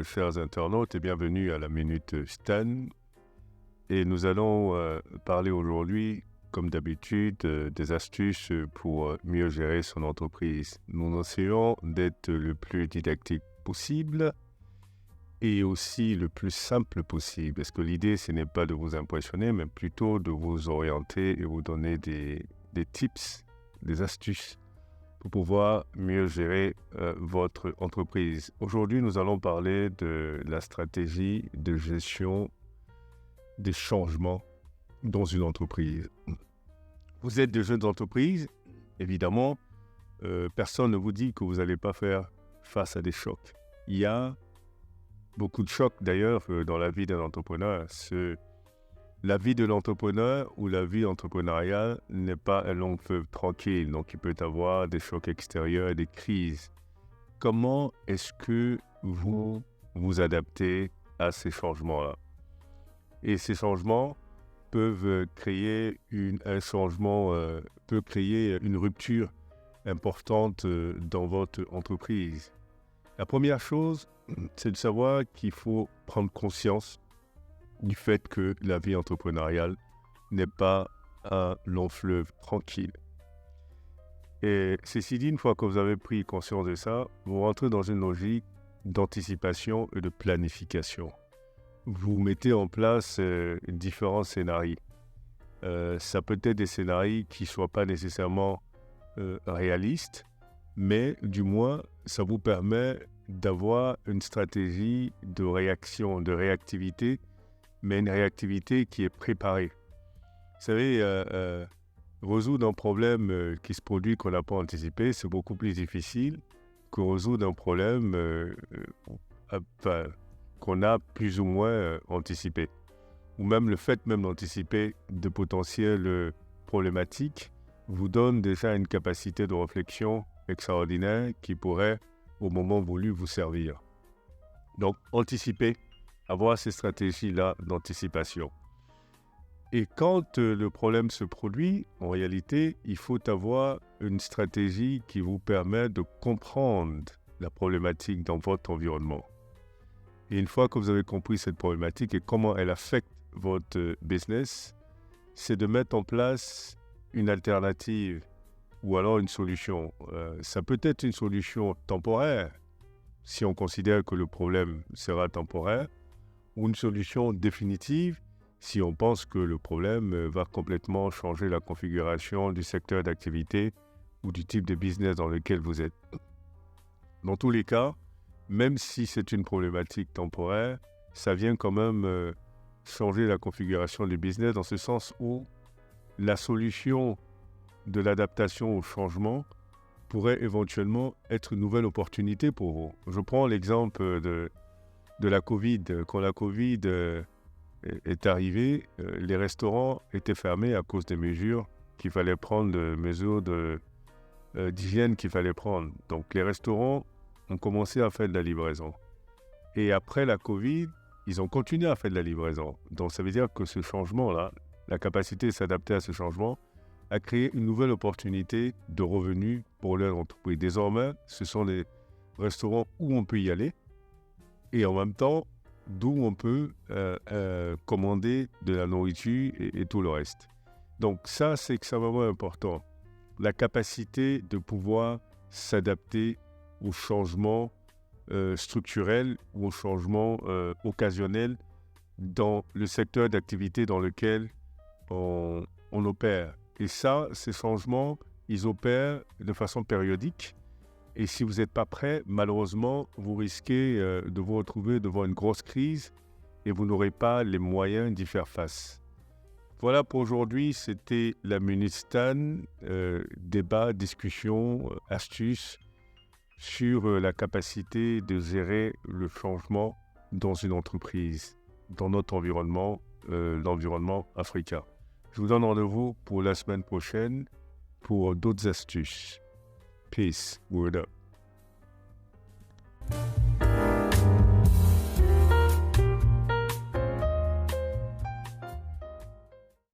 chers internautes, et bienvenue à la Minute Stan. Et nous allons parler aujourd'hui, comme d'habitude, des astuces pour mieux gérer son entreprise. Nous essayons d'être le plus didactique possible et aussi le plus simple possible. Parce que l'idée, ce n'est pas de vous impressionner, mais plutôt de vous orienter et vous donner des tips, des astuces pour pouvoir mieux gérer votre entreprise. Aujourd'hui, nous allons parler de la stratégie de gestion des changements dans une entreprise. Vous êtes de jeunes entreprises, évidemment, personne ne vous dit que vous n'allez pas faire face à des chocs. Il y a beaucoup de chocs d'ailleurs dans la vie d'un entrepreneur. La vie de l'entrepreneur ou la vie entrepreneuriale n'est pas un long fleuve tranquille, donc il peut y avoir des chocs extérieurs et des crises. Comment est-ce que vous vous adaptez à ces changements-là? Et ces changements peuvent créer une rupture importante dans votre entreprise. La première chose, c'est de savoir qu'il faut prendre conscience du fait que la vie entrepreneuriale n'est pas un long fleuve tranquille. Et ceci dit, une fois que vous avez pris conscience de ça, vous rentrez dans une logique d'anticipation et de planification. Vous mettez en place différents scénarios. Ça peut être des scénarios qui ne soient pas nécessairement réalistes, mais du moins, ça vous permet d'avoir une stratégie de réaction, de réactivité, mais une réactivité qui est préparée. Vous savez, résoudre un problème qui se produit qu'on n'a pas anticipé, c'est beaucoup plus difficile que résoudre un problème qu'on a plus ou moins anticipé. Ou même le fait d'anticiper de potentielles problématiques vous donne déjà une capacité de réflexion extraordinaire qui pourrait, au moment voulu, vous servir. Donc, anticiper, avoir ces stratégies-là d'anticipation. Et quand le problème se produit, en réalité, il faut avoir une stratégie qui vous permet de comprendre la problématique dans votre environnement. Et une fois que vous avez compris cette problématique et comment elle affecte votre business, c'est de mettre en place une alternative ou alors une solution. Ça peut être une solution temporaire, si on considère que le problème sera temporaire, ou une solution définitive, si on pense que le problème va complètement changer la configuration du secteur d'activité ou du type de business dans lequel vous êtes. Dans tous les cas, même si c'est une problématique temporaire, ça vient quand même changer la configuration du business dans ce sens où la solution de l'adaptation au changement pourrait éventuellement être une nouvelle opportunité pour vous. Je prends l'exemple de la Covid. Quand la Covid est arrivée, les restaurants étaient fermés à cause des mesures qu'il fallait prendre, des mesures d'hygiène qu'il fallait prendre. Donc les restaurants ont commencé à faire de la livraison. Et après la Covid, ils ont continué à faire de la livraison. Donc ça veut dire que ce changement-là, la capacité de s'adapter à ce changement, a créé une nouvelle opportunité de revenus pour leur entreprise. Désormais, ce sont les restaurants où on peut y aller et en même temps, d'où on peut commander de la nourriture et tout le reste. Donc ça, c'est extrêmement important. La capacité de pouvoir s'adapter aux changements structurels ou aux changements occasionnels dans le secteur d'activité dans lequel on opère. Et ça, ces changements, ils opèrent de façon périodique. Et si vous n'êtes pas prêt, malheureusement, vous risquez de vous retrouver devant une grosse crise et vous n'aurez pas les moyens d'y faire face. Voilà pour aujourd'hui, c'était la Minute Stan, débat, discussion, astuces sur la capacité de gérer le changement dans une entreprise, dans notre environnement, l'environnement africain. Je vous donne rendez-vous pour la semaine prochaine pour d'autres astuces. Peace. Word up.